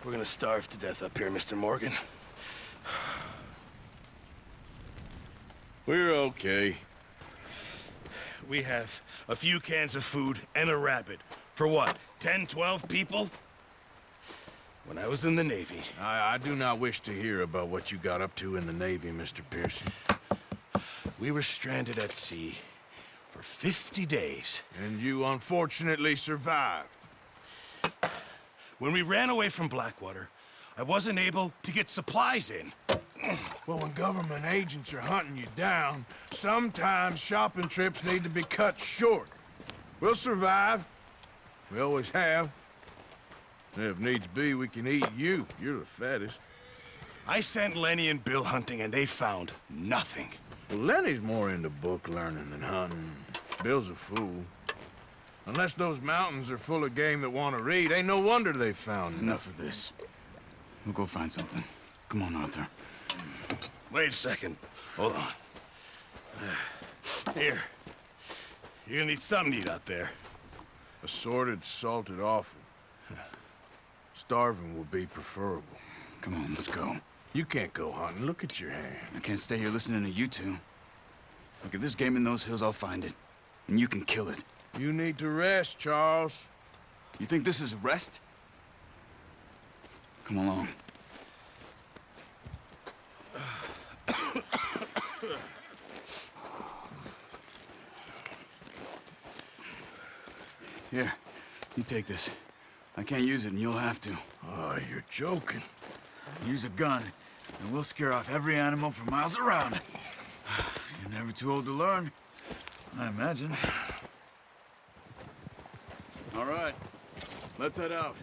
We're gonna starve to death up here, Mr. Morgan. We're okay. We have a few cans of food and a rabbit. For what, 10, 12 people? When I was in the Navy... I do not wish to hear about what you got up to in the Navy, Mr. Pearson. We were stranded at sea for 50 days. And you unfortunately survived. When we ran away from Blackwater, I wasn't able to get supplies in. Well, when government agents are hunting you down, sometimes shopping trips need to be cut short. We'll survive. We always have. If needs be, we can eat you. You're the fattest. I sent Lenny and Bill hunting, and they found nothing. Well, Lenny's more into book learning than hunting. Bill's a fool. Unless those mountains are full of game that want to read, ain't no wonder they found Enough of this. We'll go find something. Come on, Arthur. Wait a second. Hold on. Here. You're gonna need something to eat out there. Assorted, salted offal. Starving will be preferable. Come on, let's go. You can't go hunting. Look at your hand. I can't stay here listening to you two. Look, if there's game in those hills, I'll find it. And you can kill it. You need to rest, Charles. You think this is rest? Come along. Here, you take this. I can't use it, and you'll have to. Oh, you're joking. Use a gun, and we'll scare off every animal for miles around. You're never too old to learn, I imagine. All right, let's head out.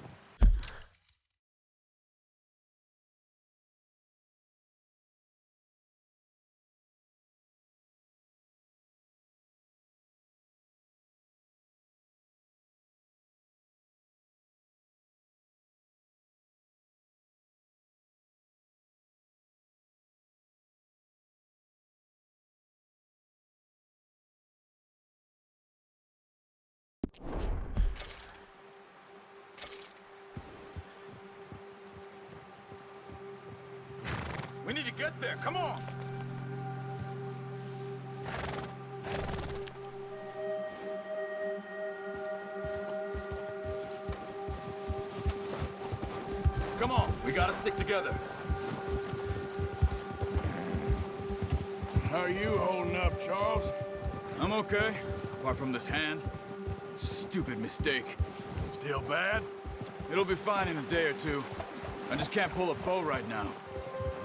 We need to get there. Come on. Come on, we gotta stick together. How are you holding up, Charles? I'm okay, apart from this hand. Stupid mistake. Still bad? It'll be fine in a day or two. I just can't pull a bow right now.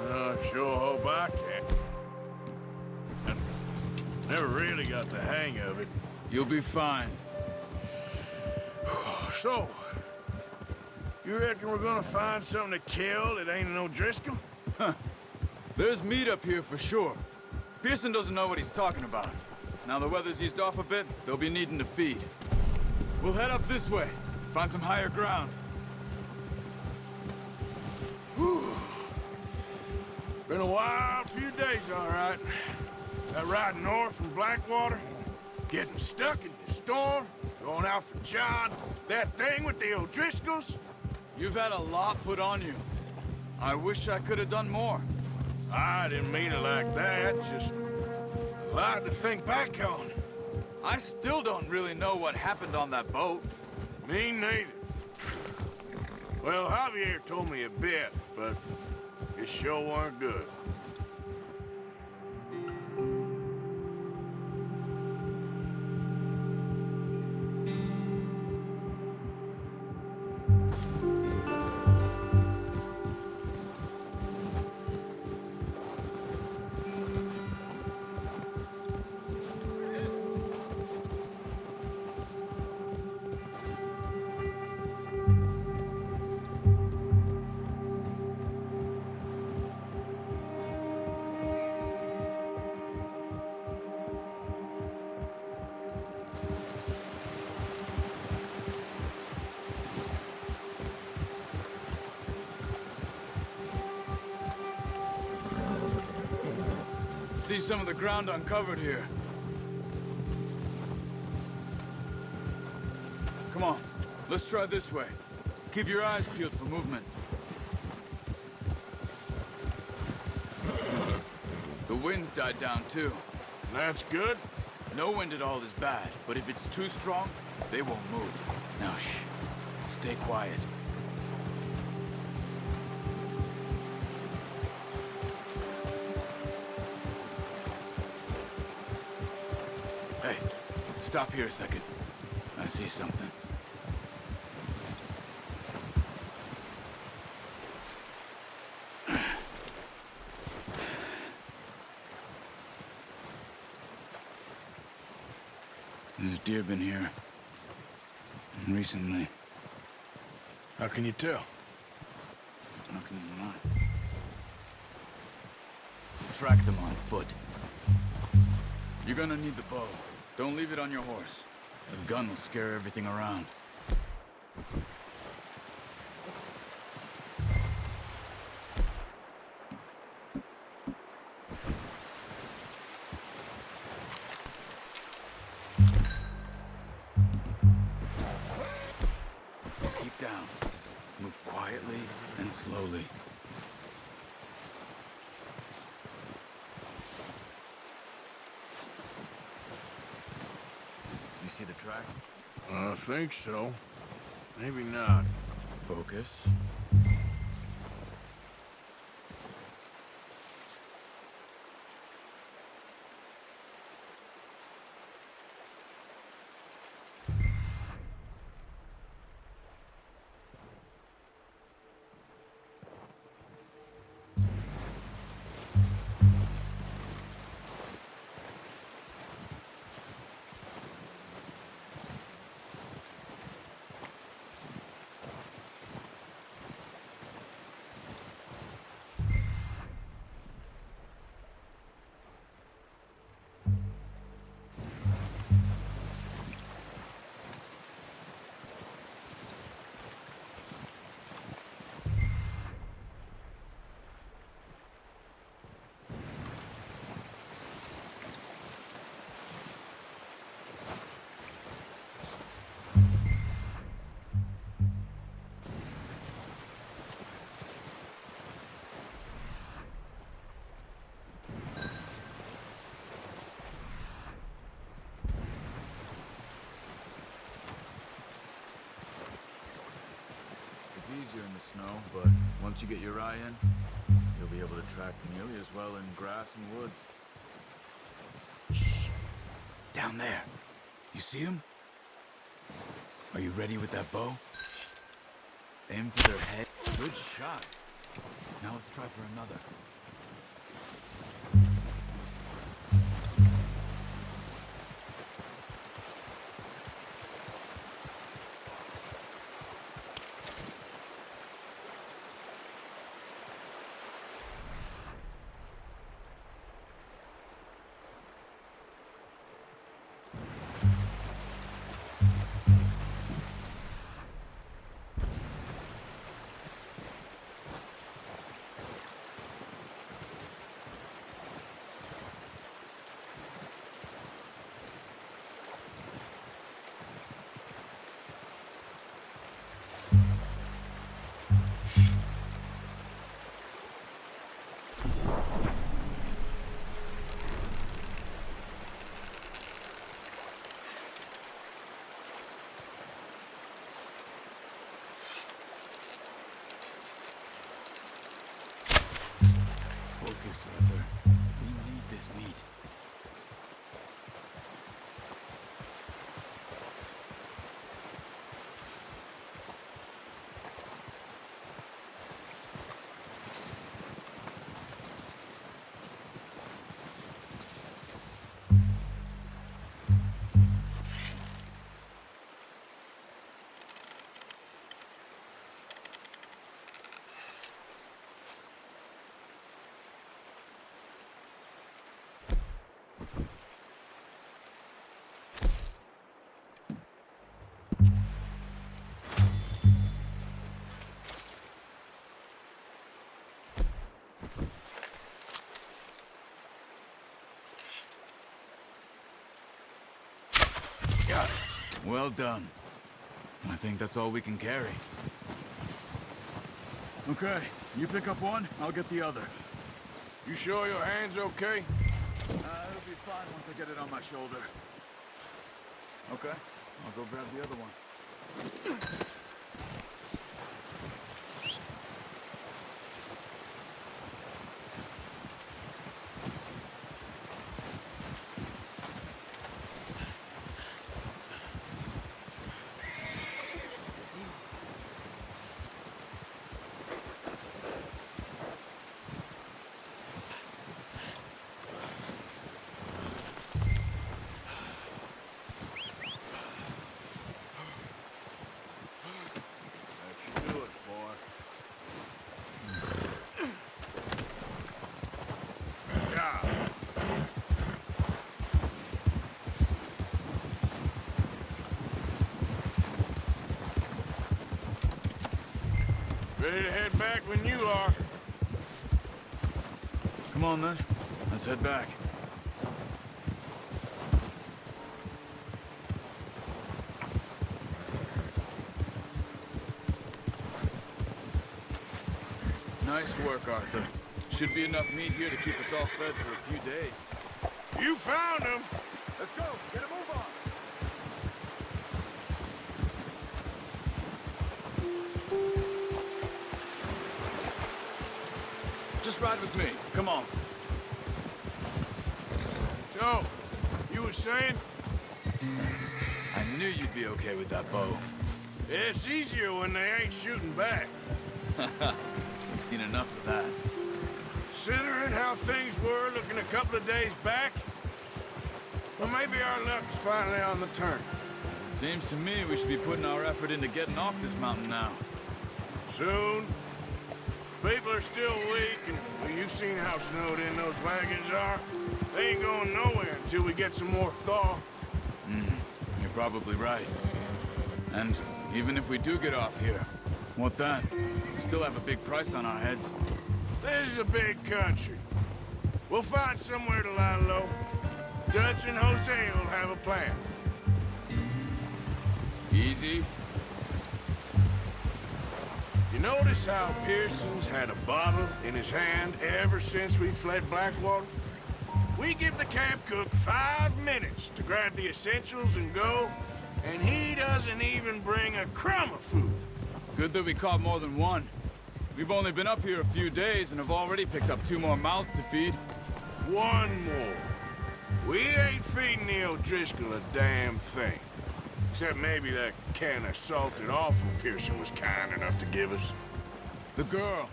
I sure hope I can. Never really got the hang of it. You'll be fine. So, you reckon we're gonna find something to kill that ain't no Driscoll? There's meat up here for sure. Pearson doesn't know what he's talking about. Now the weather's eased off a bit, they'll be needing to feed. We'll head up this way, find some higher ground. Been a wild few days, all right. That ride north from Blackwater, getting stuck in the storm, going out for John, that thing with the O'Driscolls. You've had a lot put on you. I wish I could have done more. I didn't mean it like that, just a lot to think back on. I still don't really know what happened on that boat. Me neither. Well, Javier told me a bit, but it sure weren't good. See some of the ground uncovered here. Come on, let's try this way. Keep your eyes peeled for movement. The wind's died down too. That's good. No wind at all is bad, but if it's too strong, they won't move. Now shh. Stay quiet. Hey, stop here a second. I see something. There's deer been here. Recently. How can you tell? How can you not? Track them on foot. You're gonna need the bow. Don't leave it on your horse. The gun will scare everything around. Keep down. Move quietly and slowly. You see the tracks? I think so. Maybe not. Focus. It's easier in the snow, but once you get your eye in, you'll be able to track nearly as well in grass and woods. Shh! Down there. You see him? Are you ready with that bow? Aim for their head. Good shot. Now let's try for another. Focus, Arthur. We need this meat. Got it. Well done. I think that's all we can carry. Okay, you pick up one, I'll get the other. You sure your hand's okay? It'll be fine once I get it on my shoulder. Okay, I'll go grab the other one. That should do it, boy. Yeah. Ready to head back when you are. Come on then, let's head back. Nice work, Arthur. Should be enough meat here to keep us all fed for a few days. You found him! Let's go, get a move on! Just ride with me, come on. So, you were saying? I knew you'd be okay with that bow. It's easier when they ain't shooting back. We've seen enough of that. Considering how things were looking a couple of days back, well, maybe our luck's finally on the turn. Seems to me we should be putting our effort into getting off this mountain now. Soon. People are still weak, and well, you've seen how snowed in those wagons are. They ain't going nowhere until we get some more thaw. You're probably right. And even if we do get off here, what then? We still have a big price on our heads. This is a big country. We'll find somewhere to lie low. Dutch and Jose will have a plan. Easy. You notice how Pearson's had a bottle in his hand ever since we fled Blackwater? We give the camp cook 5 minutes to grab the essentials and go, and he doesn't even bring a crumb of food. Good that we caught more than one. We've only been up here a few days and have already picked up 2 more mouths to feed. One more. We ain't feeding the O'Driscoll a damn thing. Except maybe that can of salted offal Pearson was kind enough to give us. The girl,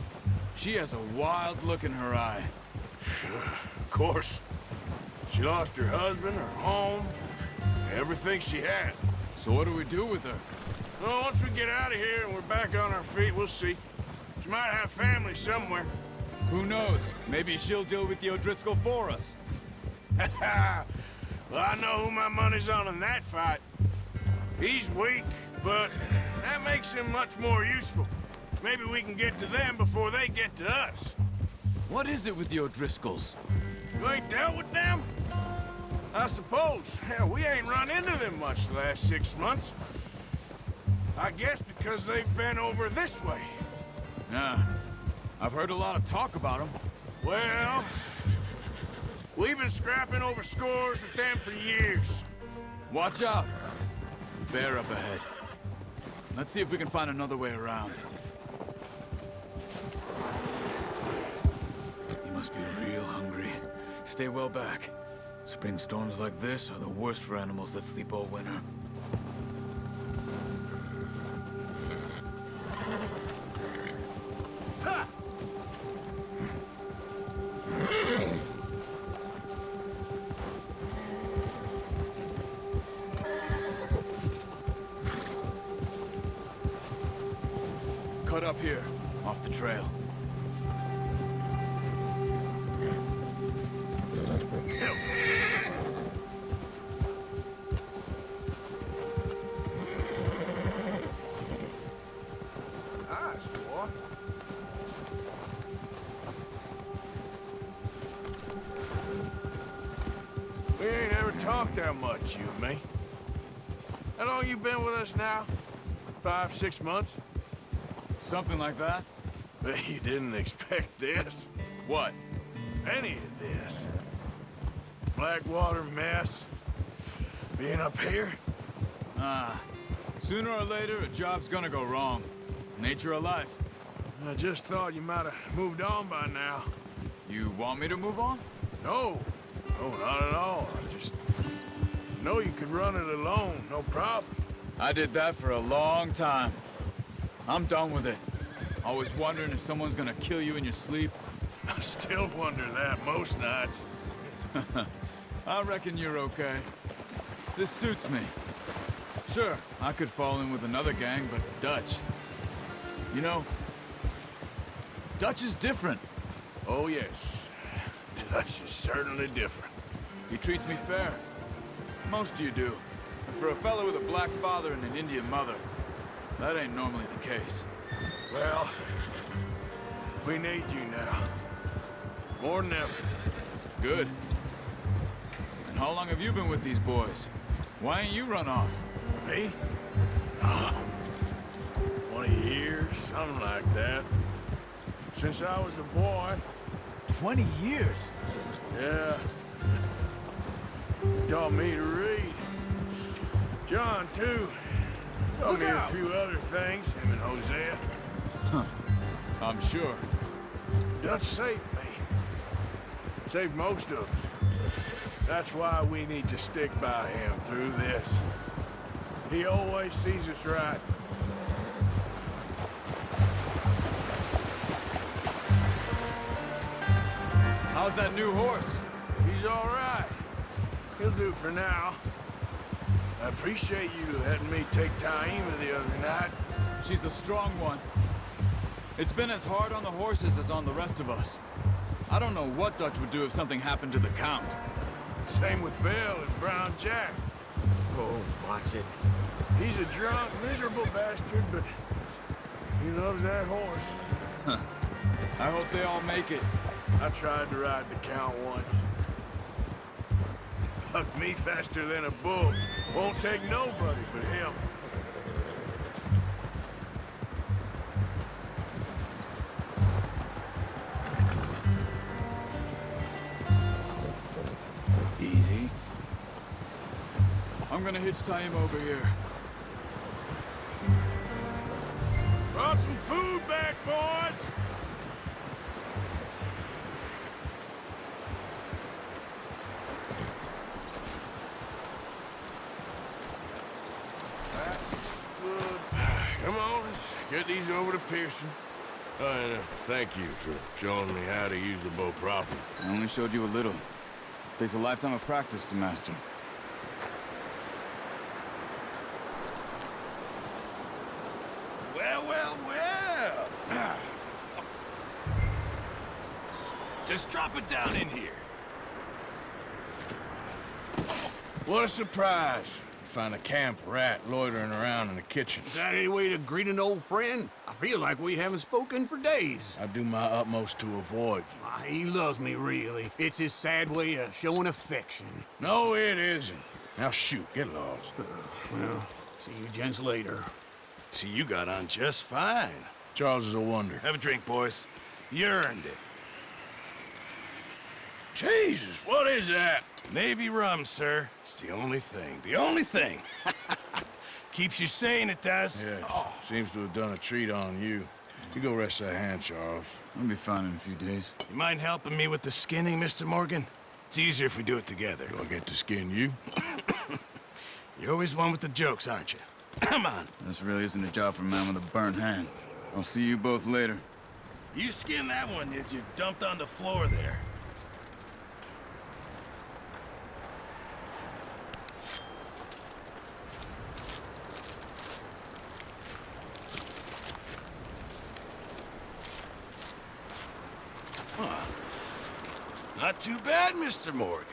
she has a wild look in her eye. Of course. She lost her husband, her home, everything she had. So what do we do with her? Well, once we get out of here and we're back on our feet, we'll see. She might have family somewhere. Who knows? Maybe she'll deal with the O'Driscoll for us. Well, I know who my money's on in that fight. He's weak, but that makes him much more useful. Maybe we can get to them before they get to us. What is it with the O'Driscolls? You ain't dealt with them? I suppose. Hell, we ain't run into them much the last 6 months. I guess because they've been over this way. Yeah, I've heard a lot of talk about them. Well, we've been scrapping over scores with them for years. Watch out! Bear up ahead. Let's see if we can find another way around. You must be real hungry. Stay well back. Spring storms like this are the worst for animals that sleep all winter. Ha! Cut up here, off the trail. Nice, boy. We ain't ever talked that much, you and me. How long you been with us now? 5, 6 months? Something like that. Bet you didn't expect this. What? Any of this. Blackwater mess. Being up here. Sooner or later, a job's gonna go wrong. Nature of life. I just thought you might have moved on by now. You want me to move on? No. No, not at all. I just know you could run it alone, no problem. I did that for a long time. I'm done with it. Always wondering if someone's gonna kill you in your sleep. I still wonder that most nights. I reckon you're okay. This suits me. Sure, I could fall in with another gang, but Dutch... You know, Dutch is different. Oh, yes. Dutch is certainly different. He treats me fair. Most of you do. And for a fellow with a black father and an Indian mother, that ain't normally the case. Well, we need you now. More than ever. Good. And how long have you been with these boys? Why ain't you run off? Me? Oh, 20 years, something like that. Since I was a boy. 20 years? Yeah. Taught me to read. John, too. Taught me a few other things, him and Hosea. I'm sure. Dutch saved me. Saved most of us. That's why we need to stick by him through this. He always sees us right. How's that new horse? He's all right. He'll do for now. I appreciate you letting me take Taima the other night. She's a strong one. It's been as hard on the horses as on the rest of us. I don't know what Dutch would do if something happened to the Count. Same with Bill and Brown Jack. Oh, watch it. He's a drunk, miserable bastard, but he loves that horse. I hope they all make it. I tried to ride the Count once. Bucked me faster than a bull. Won't take nobody but him. Easy. I'm gonna hitch Taima over here. Brought some food back, boys! Come on, let's get these over to Pearson. And thank you for showing me how to use the bow properly. I only showed you a little. Takes a lifetime of practice to master. Well, well, well. Just drop it down in here. What a surprise. Find a camp rat loitering around in the kitchen. Is that any way to greet an old friend? I feel like we haven't spoken for days. I do my utmost to avoid you. Ah, he loves me, really. It's his sad way of showing affection. No, it isn't. Now shoot, get lost. Well, see you gents later. See, you got on just fine. Charles is a wonder. Have a drink, boys. You earned it. Jesus, what is that? Navy rum, sir. It's the only thing. The only thing. Keeps you sane, it does. Yes, seems to have done a treat on you. You go rest that hand, Charles. I'll be fine in a few days. You mind helping me with the skinning, Mr. Morgan? It's easier if we do it together. Do I get to skin you? You're always one with the jokes, aren't you? Come on. This really isn't a job for a man with a burnt hand. I'll see you both later. You skinned that one that you dumped on the floor there. Not too bad, Mr. Morgan.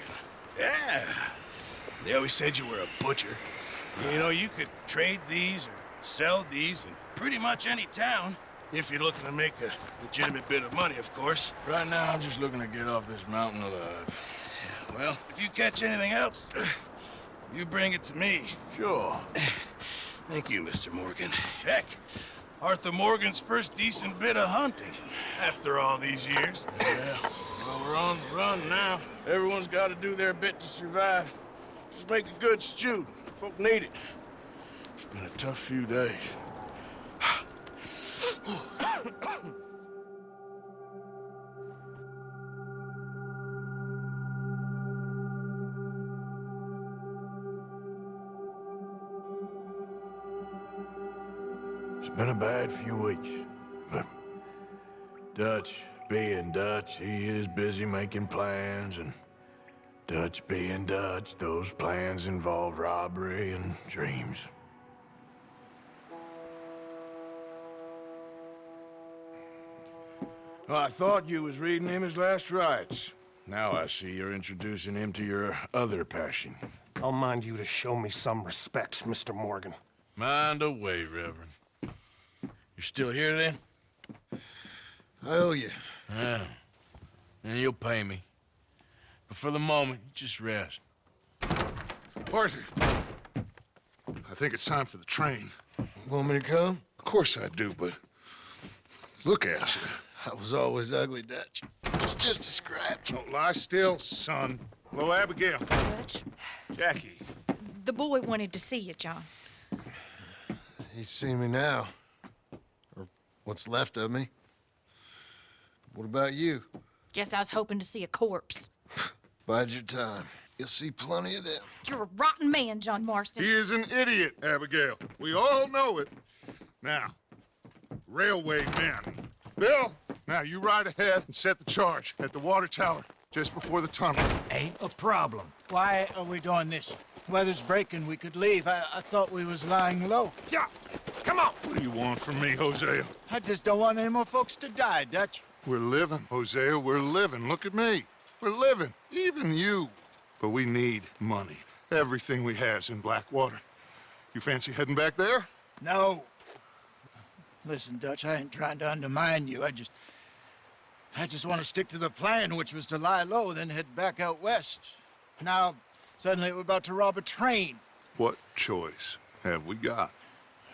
Yeah. They always said you were a butcher. You know, you could trade these or sell these in pretty much any town. If you're looking to make a legitimate bit of money, of course. Right now, I'm just looking to get off this mountain alive. Well, if you catch anything else, you bring it to me. Sure. Thank you, Mr. Morgan. Heck, Arthur Morgan's first decent bit of hunting after all these years. Yeah, well, we're on the run now. Everyone's got to do their bit to survive. Just make a good stew. Folk need it. It's been a tough few days. It's been a bad few weeks, but Dutch being Dutch, he is busy making plans, and Dutch being Dutch, those plans involve robbery and dreams. Well, I thought you was reading him his last rites. Now I see you're introducing him to your other passion. I'll mind you to show me some respect, Mr. Morgan. Mind away, Reverend. You're still here, then? I owe you. Yeah. And you'll pay me. But for the moment, just rest. Arthur, I think it's time for the train. Want me to come? Of course I do, but look at you. I was always ugly, Dutch. It's just a scratch. Don't lie still, son. Hello, Abigail. Dutch, Jackie. the boy wanted to see you, John. He's seen me now. Or what's left of me. What about you? Guess I was hoping to see a corpse. Bide your time. You'll see plenty of them. You're a rotten man, John Marston. He is an idiot, Abigail. We all know it. Now, railway men. Bill, now you ride ahead and set the charge at the water tower just before the tunnel. Ain't a problem. Why are we doing this? Weather's breaking, we could leave. I thought we was lying low. Yeah, come on. What do you want from me, Hosea? I just don't want any more folks to die, Dutch. We're living, Hosea, we're living. Look at me. We're living, even you. But we need money. Everything we has in Blackwater. You fancy heading back there? No. Listen, Dutch, I ain't trying to undermine you. I just want to stick to the plan, which was to lie low, then head back out west. Now, suddenly we're about to rob a train. What choice have we got?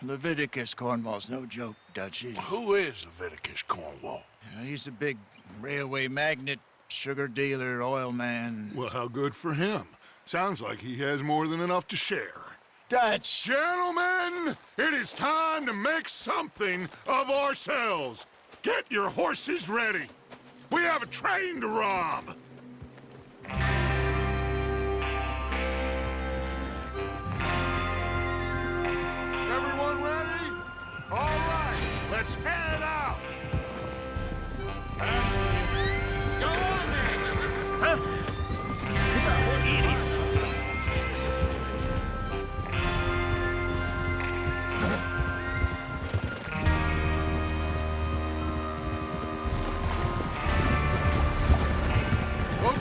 Leviticus Cornwall's no joke, Dutch. Who is Leviticus Cornwall? He's a big railway magnate, sugar dealer, oil man. Well, how good for him. Sounds like he has more than enough to share. Dutch! Gentlemen, it is time to make something of ourselves. Get your horses ready. We have a train to rob. Everyone ready? All right, let's head out. Go on then.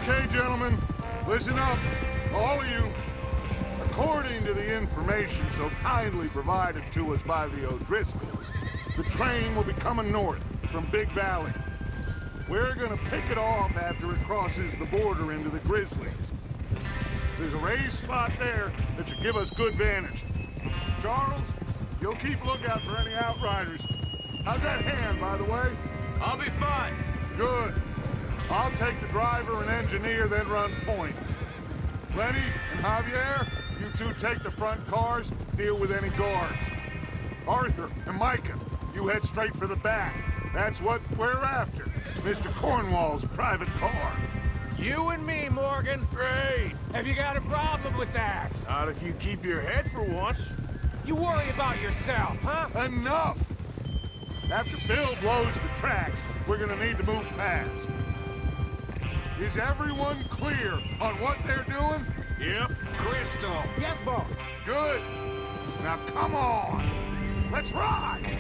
Okay, gentlemen, listen up, all of you. According to the information so kindly provided to us by the O'Driscolls, the train will be coming north from Big Valley. We're gonna pick it off after it crosses the border into the Grizzlies. There's a raised spot there that should give us good vantage. Charles, you'll keep lookout for any outriders. How's that hand, by the way? I'll be fine. Good. I'll take the driver and engineer, then run point. Lenny and Javier, you two take the front cars, deal with any guards. Arthur and Micah, you head straight for the back. That's what we're after. Mr. Cornwall's private car. You and me, Morgan. Great. Have you got a problem with that? Not if you keep your head for once. You worry about yourself, huh? Enough! After Bill blows the tracks, we're gonna need to move fast. Is everyone clear on what they're doing? Yep. Crystal. Yes, boss. Good. Now come on. Let's ride!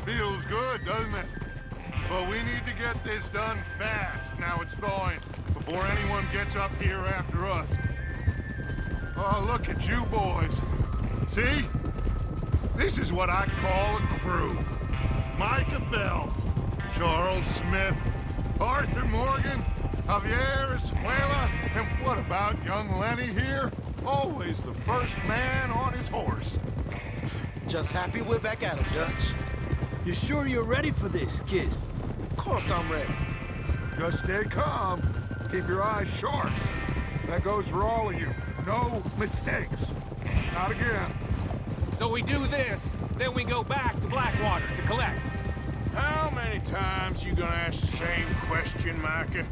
Feels good, doesn't it? But we need to get this done fast. Now it's thawing, before anyone gets up here after us. Oh, look at you boys. See? This is what I call a crew. Micah Bell, Charles Smith, Arthur Morgan, Javier Escuela, and what about young Lenny here? Always the first man on his horse. Just happy we're back at him, Dutch. You sure you're ready for this, kid? Of course I'm ready. Just stay calm. Keep your eyes sharp. That goes for all of you. No mistakes. Not again. So we do this, then we go back to Blackwater to collect. How many times you gonna ask the same question, Micah?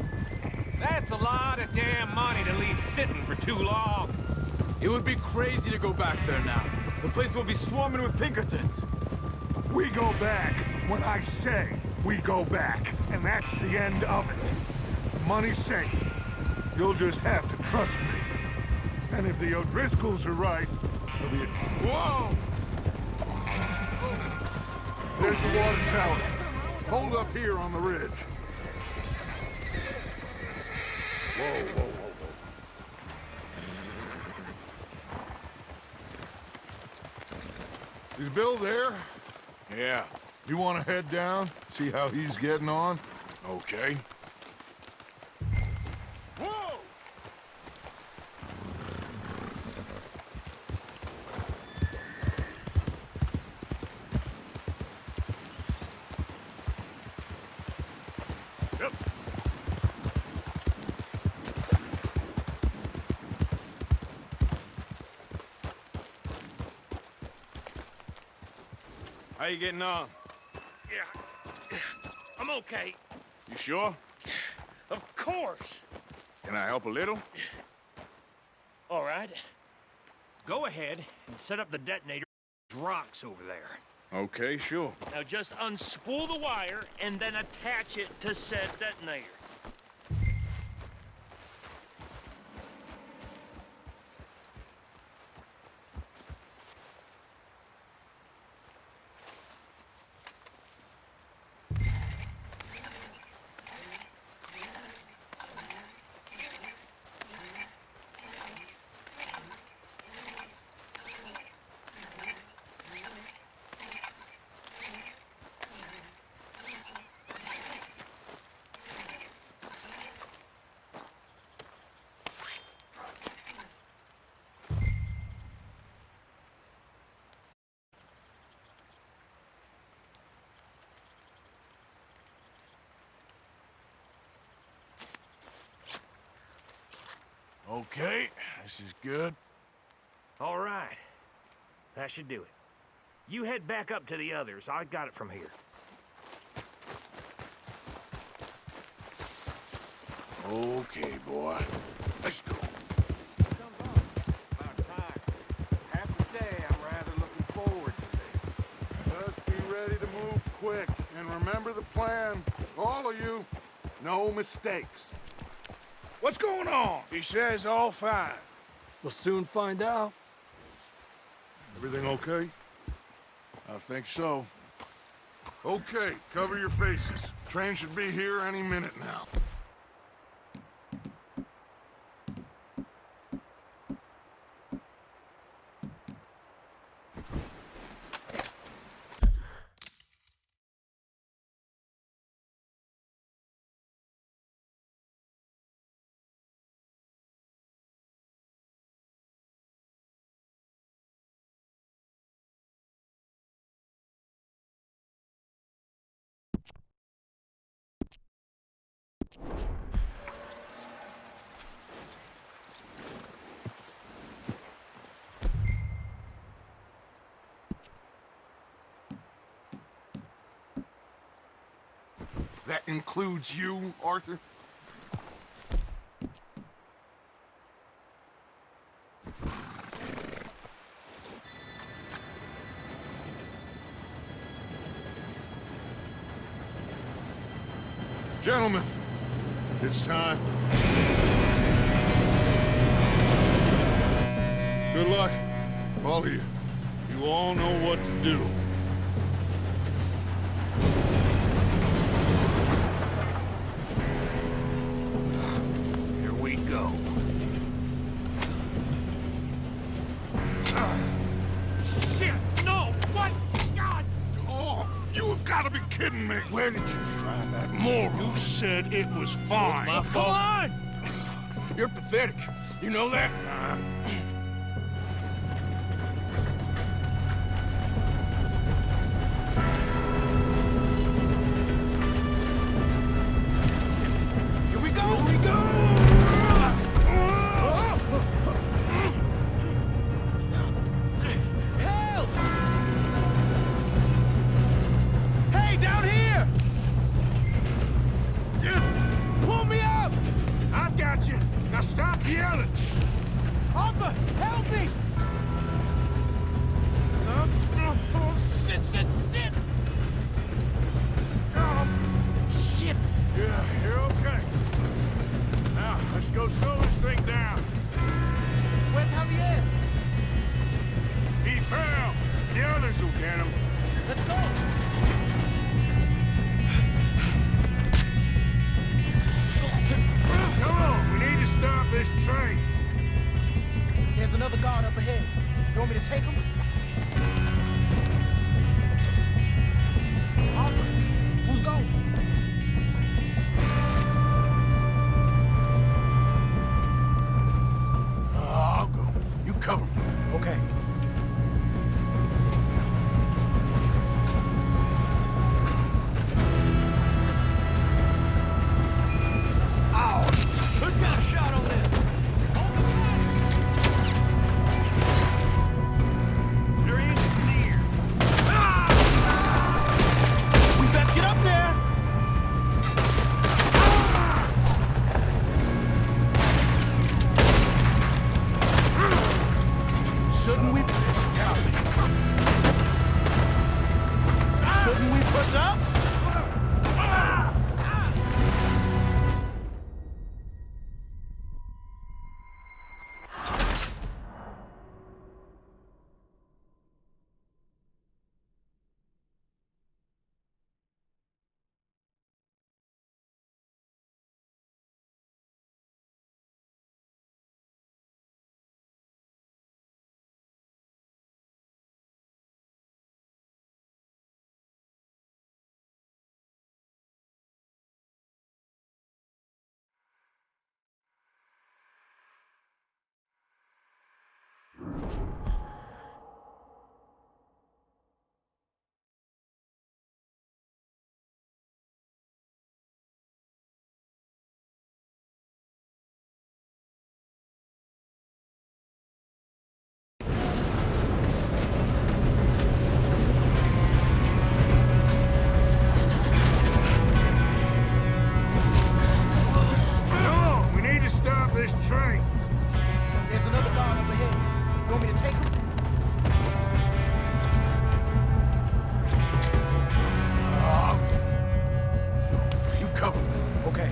That's a lot of damn money to leave sitting for too long. It would be crazy to go back there now. The place will be swarming with Pinkertons. We go back when I say we go back, and that's the end of it. Money's safe. You'll just have to trust me. And if the O'Driscolls are right, there'll be a... Whoa! There's the water tower. Hold up here on the ridge. Whoa, whoa, whoa, whoa. Is Bill there? Yeah, You want to head down, see how he's getting on? okay. Whoa! Yep. How you getting on? Yeah, I'm okay. You sure? Of course. Can I help a little? All right. Go ahead and set up the detonator rocks over there. Okay, sure. Now just unspool the wire and then attach it to said detonator. Okay, this is good. All right. That should do it. You head back up to the others. I got it from here. Okay, boy. Let's go. About time. Have to say, I'm rather looking forward to this. Just be ready to move quick. And remember the plan. All of you, no mistakes. What's going on? He says all fine. We'll soon find out. Everything okay? I think so. Okay, cover your faces. Train should be here any minute now. That includes you, Arthur? Gentlemen, it's time. Good luck, all of you. You all know what to do. gotta be kidding me! Where did you find that moron? You said it was fine. My fault. Come on! You're pathetic. You know that? Here we go! Here we go! Help! Hey, down here! Pull me up! I've got you. Now stop yelling. Arthur, help me! Oh, shit! Oh, shit! Yeah, you're okay. Now, let's go slow this thing down. Where's Javier? He fell. The others will get him. Let's go! Come on, we need to stop this train. There's another guard up ahead. You want me to take him? Arthur, who's going? I'll go. You cover me. Okay. Who's got a shot on this? Their end is near. We best get up there! Shouldn't we... Shouldn't we push up? This train. There's another guard up ahead. You want me to take him? You cover me. Okay.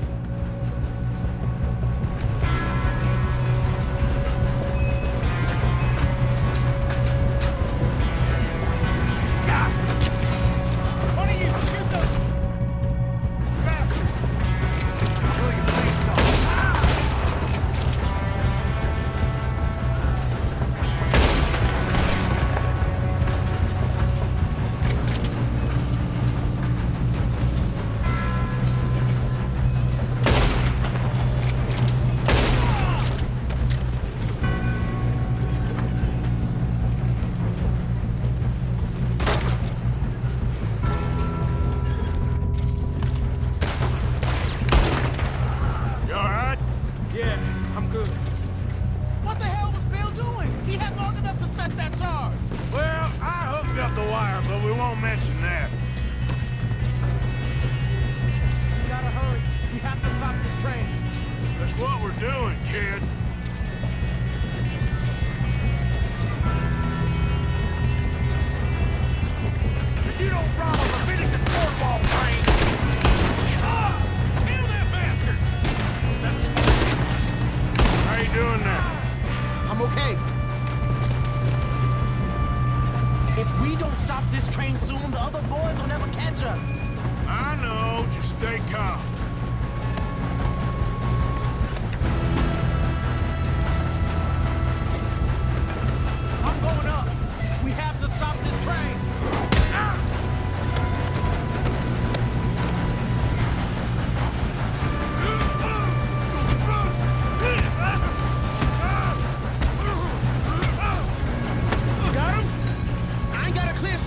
One of you shoot those bastards! Will you please stop? You all right? Yeah, I'm good. What the hell was Bill doing? He had long enough to set that charge. Well, I hooked up the wire, but we won't mention that. We gotta hurry. We have to stop this train. That's what we're doing, kid. If you don't rob a Leviticus cornball train! Kill that bastard! That's How you doing now? I'm okay. If we don't stop this train soon, the other boys will never catch us. I know. Just stay calm. I'm going up. We have to stop this train.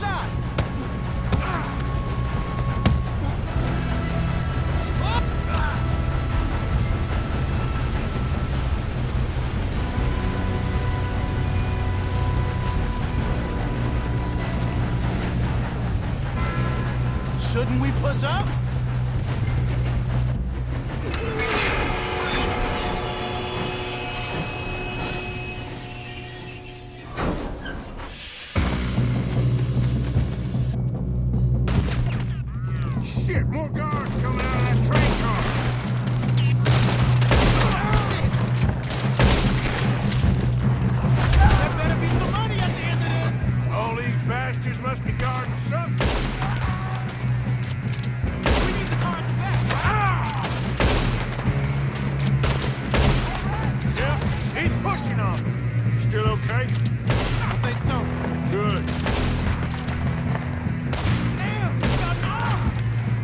shot! Shouldn't we push up? Shit, more guards coming out of that train car. There better be some money at the end of this! All these bastards must be guarding something. We need the car at the back, right? Yeah, he's pushing on me. Still okay? I think so. Good. Damn, you got an arm!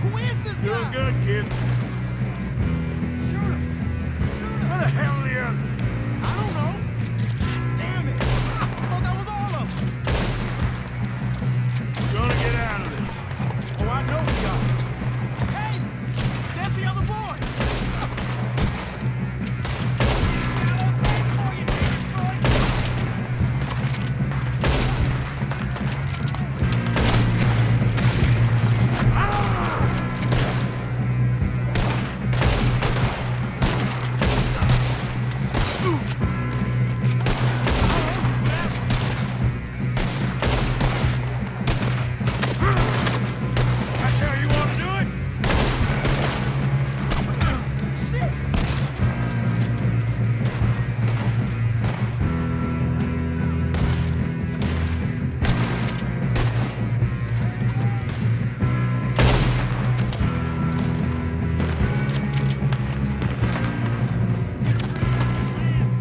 Who is this guy? Doing good, kid. Shoot him! Where the hell are the others? I don't know. Damn it! I thought that was all of them. Gonna get out of this. Oh, I know we got it. Hey! That's the other boy! That's how you want to do it?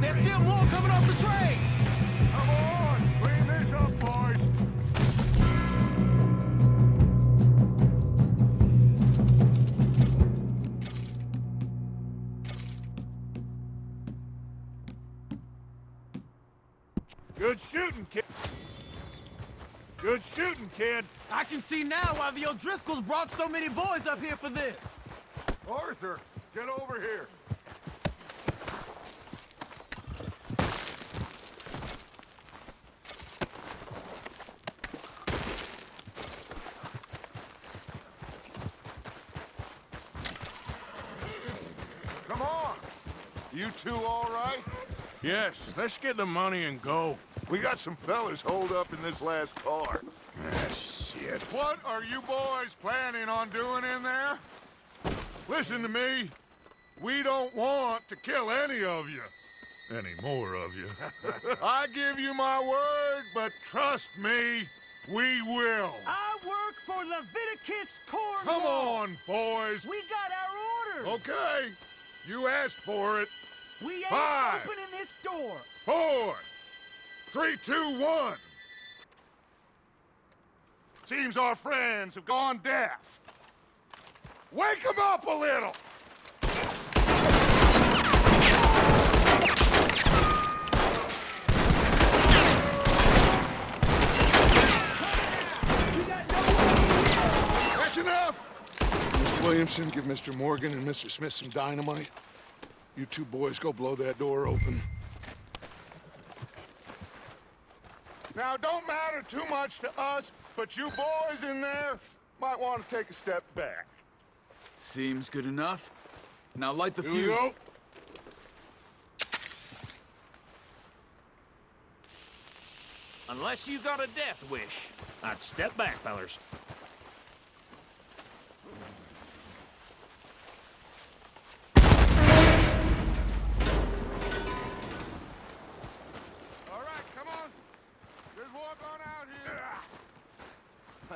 There's still more coming off the train! Come on, clean this up, boys. Good shooting, kid. Good shooting, kid. I can see now why the O'Driscolls brought so many boys up here for this. Arthur, get over here. Come on. You two all right? Yes, let's get the money and go. We got some fellas holed up in this last car. Ah, shit. What are you boys planning on doing in there? Listen to me. We don't want to kill any of you. Any more of you. I give you my word, but trust me, we will. I work for Leviticus Corps. Come on, boys. We got our orders. Okay. You asked for it. We ain't 5, opening this door. 4, 3, 2, 1. Seems our friends have gone deaf. Wake them up a little. That's enough. Mr. Williamson, give Mr. Morgan and Mr. Smith some dynamite. You two boys go blow that door open. Now, don't matter too much to us, but you boys in there might want to take a step back. Seems good enough. Now light the Here we fuse. go. Unless you got a death wish, I'd step back, fellers. All right, come on. Just walk on out here.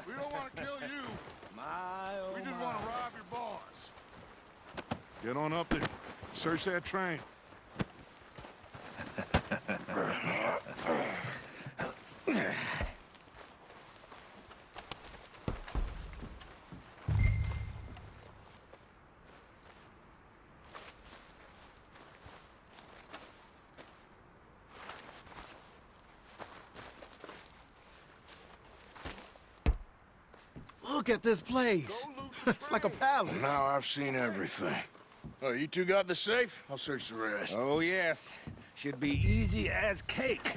We don't want to kill you. We just want to rob your boss. Get on up there. Search that train. Look at this place. It's like a palace. Now I've seen everything. Oh, you two got the safe? I'll search the rest. Oh, yes. Should be easy as cake.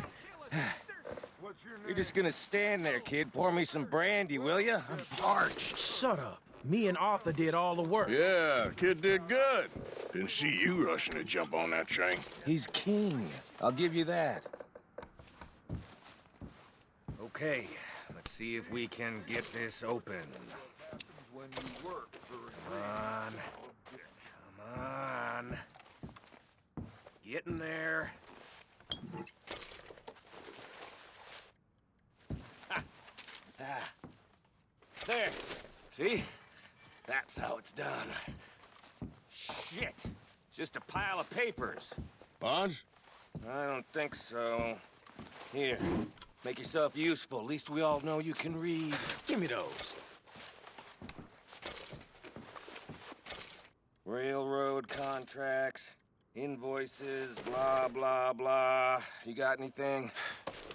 You're just gonna stand there, kid. Pour me some brandy, will ya? I'm parched. Shut up. Me and Arthur did all the work. Yeah, kid did good. Didn't see you rushing to jump on that train. He's king. I'll give you that. Okay, let's see if we can get this open. Come on. Come on. Get in there. Ha. Ah. There. See? That's how it's done. Shit. It's just a pile of papers. Bonds? I don't think so. Here. Make yourself useful. At least we all know you can read. Give me those. Railroad contracts, invoices, blah, blah, blah. You got anything?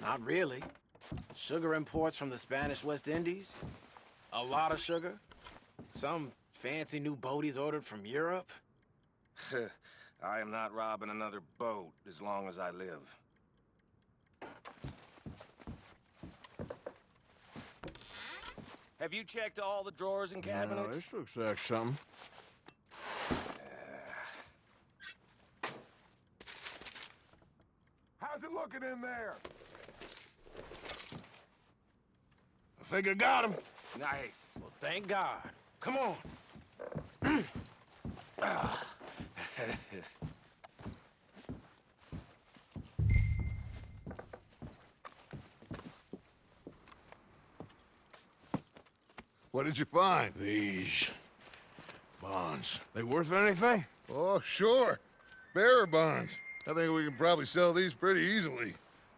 Not really. Sugar imports from the Spanish West Indies. A lot of sugar. Some fancy new boat he's ordered from Europe. I am not robbing another boat as long as I live. Have you checked all the drawers and cabinets? No, this looks like something. How's it looking in there? I think I got him. Nice. Well, thank God. Come on. What did you find? These bonds. They worth anything? Oh, sure. Bearer bonds. I think we can probably sell these pretty easily.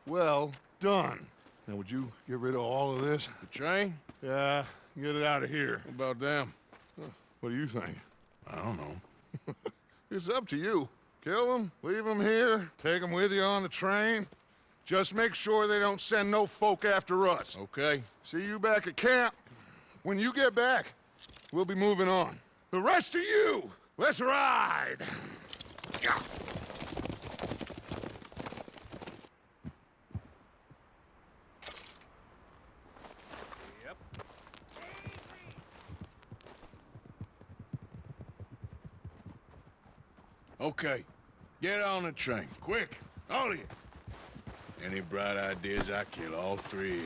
Well done. Now, would you get rid of all of this? The train? Yeah, get it out of here. What about them? What do you think? I don't know. It's up to you. Kill them, leave them here, take them with you on the train. Just make sure they don't send no folk after us. Okay. See you back at camp. When you get back, we'll be moving on. The rest of you, let's ride! Yep. Okay. Get on the train. Quick. All of you. Any bright ideas, I kill all three.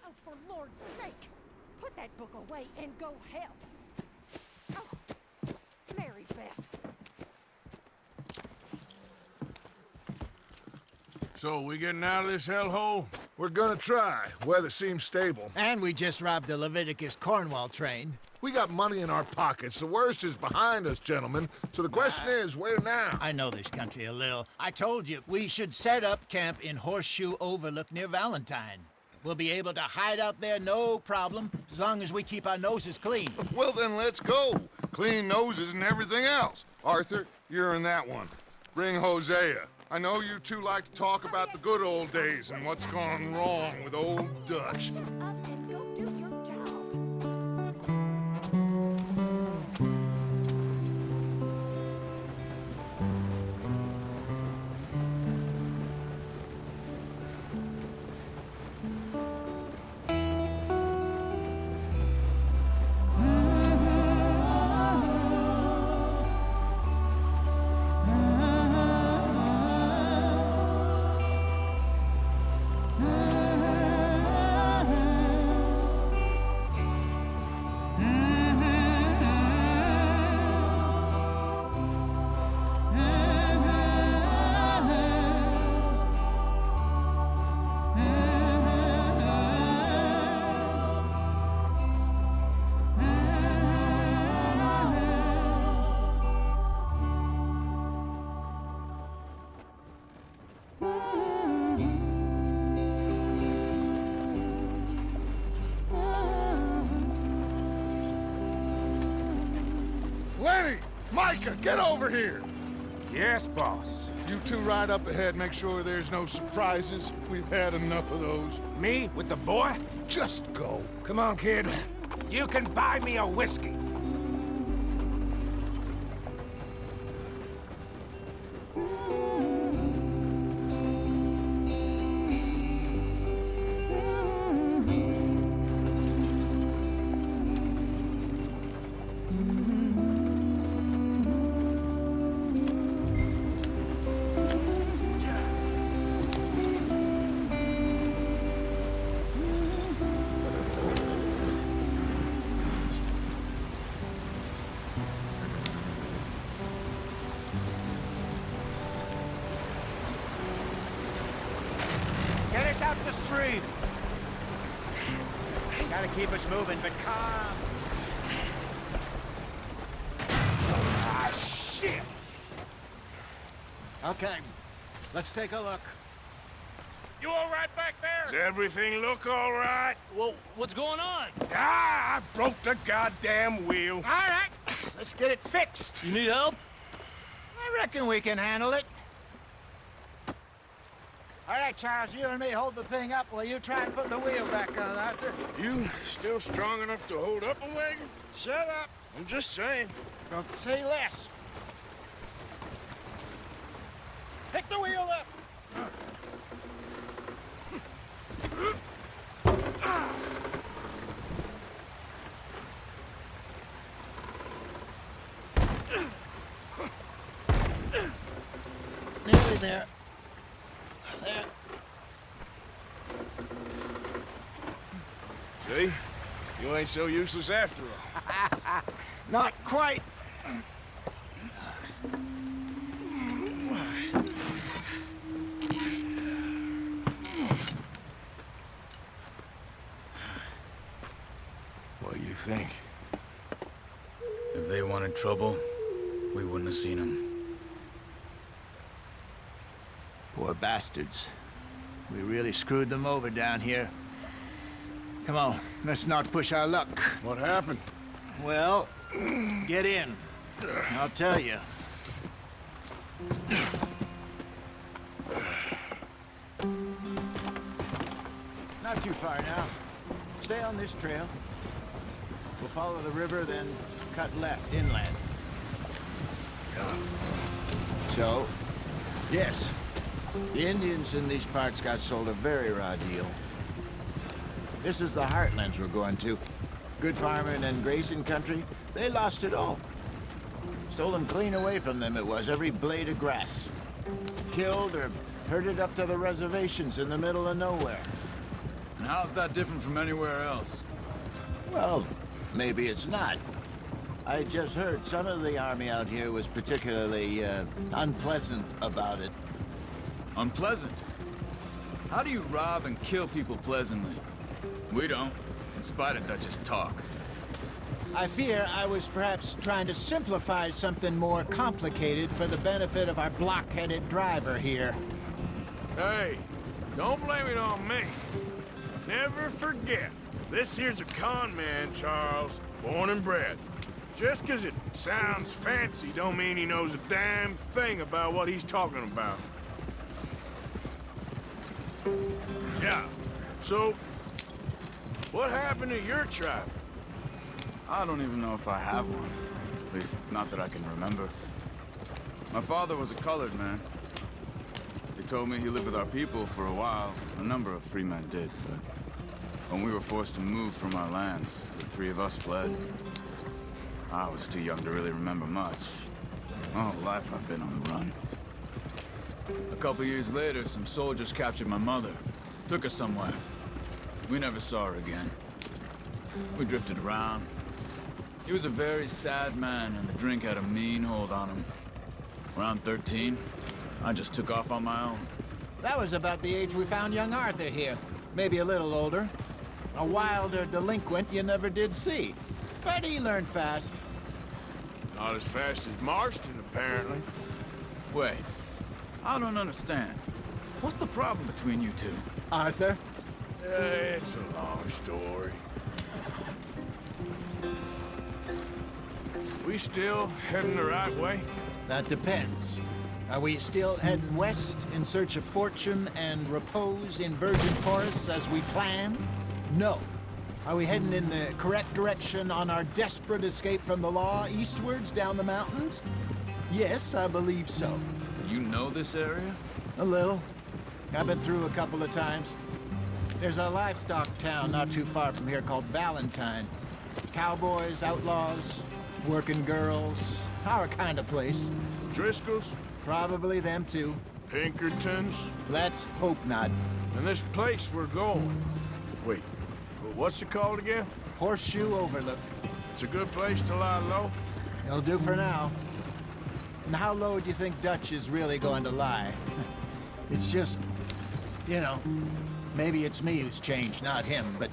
Oh, for Lord's sake! Put that book away and go help! Oh. So, we getting out of this hellhole? We're gonna try. Weather seems stable. And we just robbed the Leviticus Cornwall train. We got money in our pockets. The worst is behind us, gentlemen. So the question is, where now? I know this country a little. I told you, we should set up camp in Horseshoe Overlook near Valentine. We'll be able to hide out there, no problem, as long as we keep our noses clean. Well, then let's go. Clean noses and everything else. Arthur, you're in that one. Bring Hosea. I know you two like to talk about the good old days and what's gone wrong with old Dutch. Shut up and go do your job. Lenny! Micah, get over here! Yes, boss. You two ride up ahead, make sure there's no surprises. We've had enough of those. Me with the boy? Just go. Come on, kid. You can buy me a whiskey. Get us out to the stream. Gotta keep us moving, but calm. Ah, shit! Okay, let's take a look. You all right back there? Does everything look all right? Well, what's going on? Ah, I broke the goddamn wheel. All right, let's get it fixed. You need help? I reckon we can handle it. All right, Charles, you and me hold the thing up while you try and put the wheel back on, Arthur. You still strong enough to hold up a wagon? Shut up. I'm just saying. Don't say less. Pick the wheel up. Nearly there. There. See? You ain't so useless after all. Not quite. What do you think? If they wanted trouble, we wouldn't have seen them. Poor bastards. We really screwed them over down here. Come on, let's not push our luck. What happened? Well, get in. I'll tell you. Not too far now. Stay on this trail. We'll follow the river, then cut left inland. So, yes, the Indians in these parts got sold a very raw deal. This is the heartlands we're going to. Good farming and grazing country, they lost it all. Stolen clean away from them it was, every blade of grass. Killed or herded up to the reservations in the middle of nowhere. And how's that different from anywhere else? Well, maybe it's not. I just heard some of the army out here was particularly, unpleasant about it. Unpleasant? How do you rob and kill people pleasantly? We don't, in spite of Dutch's talk. I fear I was perhaps trying to simplify something more complicated for the benefit of our block-headed driver here. Hey, don't blame it on me. Never forget, this here's a con man, Charles, born and bred. Just 'cause it sounds fancy don't mean he knows a damn thing about what he's talking about. Yeah, so, what happened to your tribe? I don't even know if I have one. At least, not that I can remember. My father was a colored man. He told me he lived with our people for a while. A number of free men did, but when we were forced to move from our lands, the three of us fled. I was too young to really remember much. My whole life I've been on the run. A couple years later, some soldiers captured my mother. Took her somewhere. We never saw her again. We drifted around. He was a very sad man, and the drink had a mean hold on him. Around 13, I just took off on my own. That was about the age we found young Arthur here. Maybe a little older. A wilder delinquent you never did see. But he learned fast. Not as fast as Marston, apparently. Wait, I don't understand. What's the problem between you two? Arthur? It's a long story. We still heading the right way? That depends. Are we still heading west in search of fortune and repose in virgin forests as we planned? No. Are we heading in the correct direction on our desperate escape from the law eastwards down the mountains? Yes, I believe so. You know this area? A little. I've been through a couple of times. There's a livestock town not too far from here called Valentine. Cowboys, outlaws, working girls, our kind of place. Driscoll's? Probably them too. Pinkertons? Let's hope not. And this place we're going. Wait, what's it called again? Horseshoe Overlook. It's a good place to lie low? It'll do for now. And how low do you think Dutch is really going to lie? It's just, you know, maybe it's me who's changed, not him, but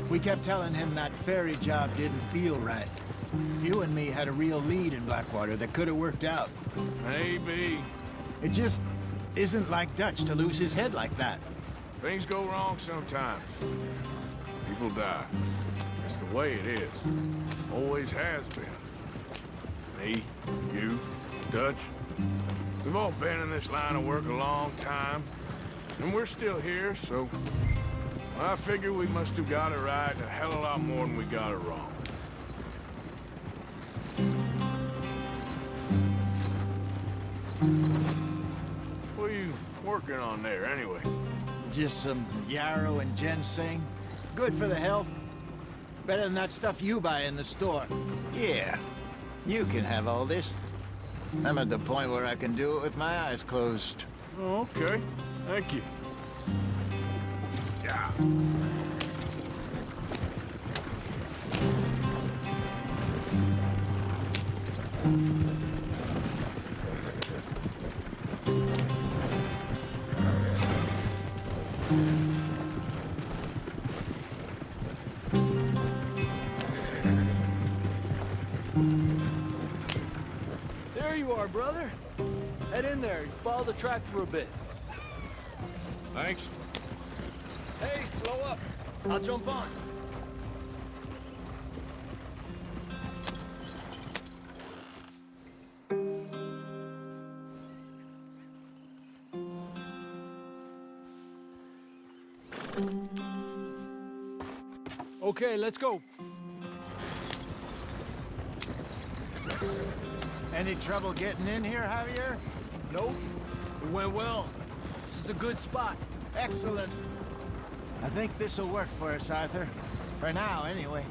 we kept telling him that ferry job didn't feel right. You and me had a real lead in Blackwater that could have worked out. Maybe. It just isn't like Dutch to lose his head like that. Things go wrong sometimes. People die. That's the way it is. Always has been. Me, you, Dutch. We've all been in this line of work a long time. And we're still here, so... I figure we must have got it right a hell of a lot more than we got it wrong. What are you working on there, anyway? Just some yarrow and ginseng. Good for the health. Better than that stuff you buy in the store. Yeah, you can have all this. I'm at the point where I can do it with my eyes closed. Oh, okay. Thank you. Yeah. There you are, brother. Head in there. Follow the track for a bit. Thanks. Hey, slow up. I'll jump on. Okay, let's go. Any trouble getting in here, Javier? Nope. It went well. This is a good spot. Excellent. I think this'll work for us, Arthur. For now, anyway.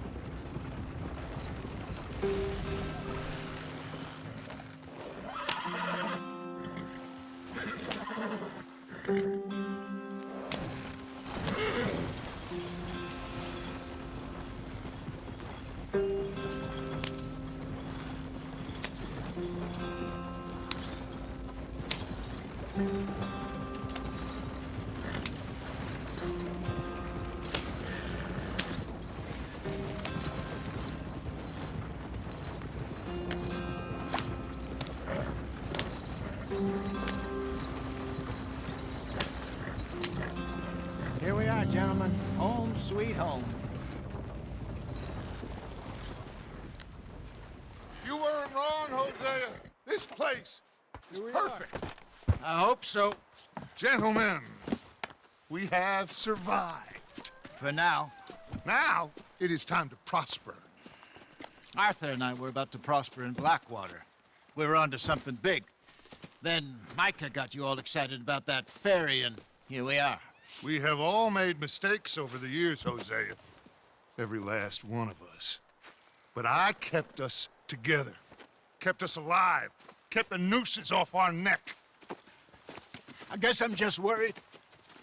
Here we are, gentlemen. Home sweet home. You weren't wrong, Hosea. This place is perfect. I hope so. Gentlemen, we have survived. For now. Now, it is time to prosper. Arthur and I were about to prosper in Blackwater. We were onto something big. Then Micah got you all excited about that ferry, and here we are. We have all made mistakes over the years, Hosea. Every last one of us. But I kept us together. Kept us alive. Kept the nooses off our neck. I guess I'm just worried.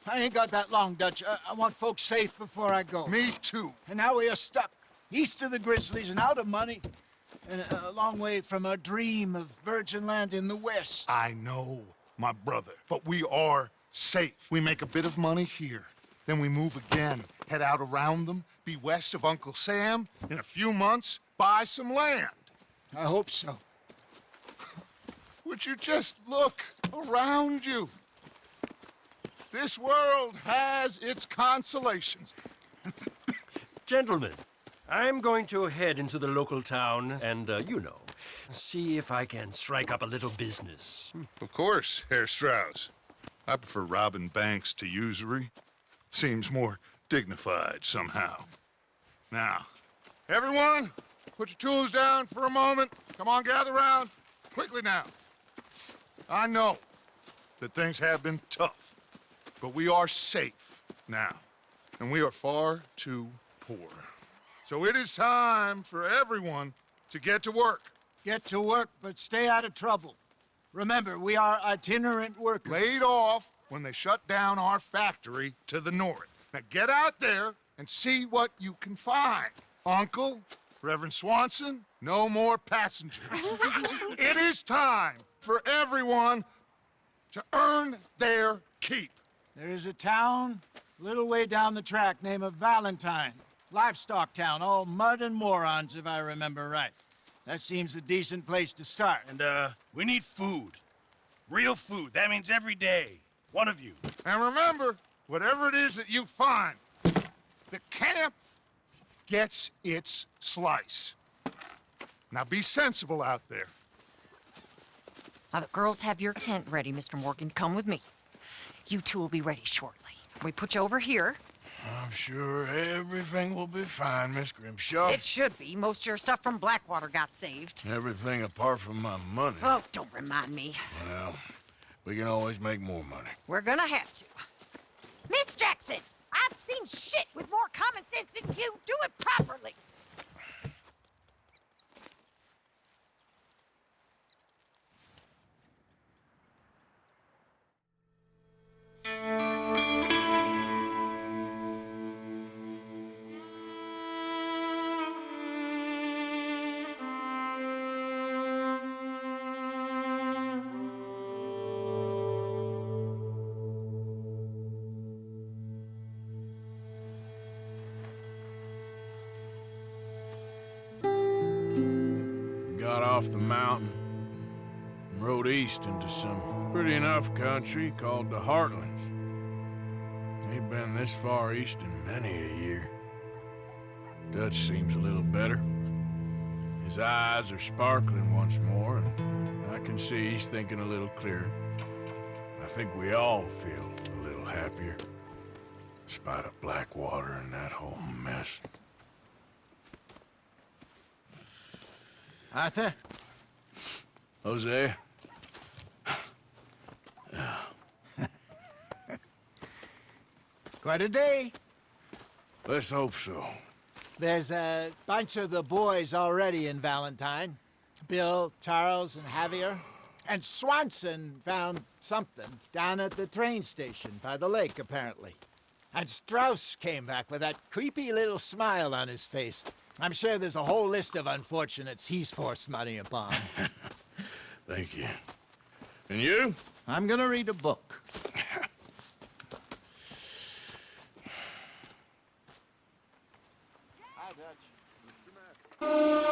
I ain't got that long, Dutch. I want folks safe before I go. Me too. And now we are stuck, east of the Grizzlies and out of money, and a long way from our dream of virgin land in the west. I know, my brother, but we are safe. We make a bit of money here, then we move again, head out around them, be west of Uncle Sam, in a few months, buy some land. I hope so. Would you just look around you? This world has its consolations. Gentlemen, I'm going to head into the local town and, you know, see if I can strike up a little business. Of course, Herr Strauss. I prefer robbing banks to usury. Seems more dignified somehow. Now, everyone, put your tools down for a moment. Come on, gather round. Quickly now. I know that things have been tough, but we are safe now, and we are far too poor. So it is time for everyone to get to work. Get to work, but stay out of trouble. Remember, we are itinerant workers. Laid off when they shut down our factory to the north. Now get out there and see what you can find. Uncle, Reverend Swanson, no more passengers. It is time for everyone to earn their keep. There is a town a little way down the track named Valentine. Livestock town, all mud and morons, if I remember right. That seems a decent place to start. And, we need food. Real food. That means every day. One of you. And remember, whatever it is that you find, the camp gets its slice. Now be sensible out there. Now, the girls have your tent ready, Mr. Morgan. Come with me. You two will be ready shortly. We put you over here. I'm sure everything will be fine, Miss Grimshaw. It should be. Most of your stuff from Blackwater got saved. Everything apart from my money. Oh, don't remind me. Well, we can always make more money. We're gonna have to. Miss Jackson, I've seen shit with more common sense than you. Do it properly. Got off the mountain and rode east into some pretty enough country called the Heartlands. Ain't been this far east in many a year. Dutch seems a little better. His eyes are sparkling once more, and I can see he's thinking a little clearer. I think we all feel a little happier, despite of Blackwater and that whole mess. Arthur? Jose? Quite a day. Let's hope so. There's a bunch of the boys already in Valentine. Bill, Charles, and Javier. And Swanson found something down at the train station by the lake, apparently. And Strauss came back with that creepy little smile on his face. I'm sure there's a whole list of unfortunates he's forced money upon. Thank you. And you? I'm gonna read a book. Hi, Dutch.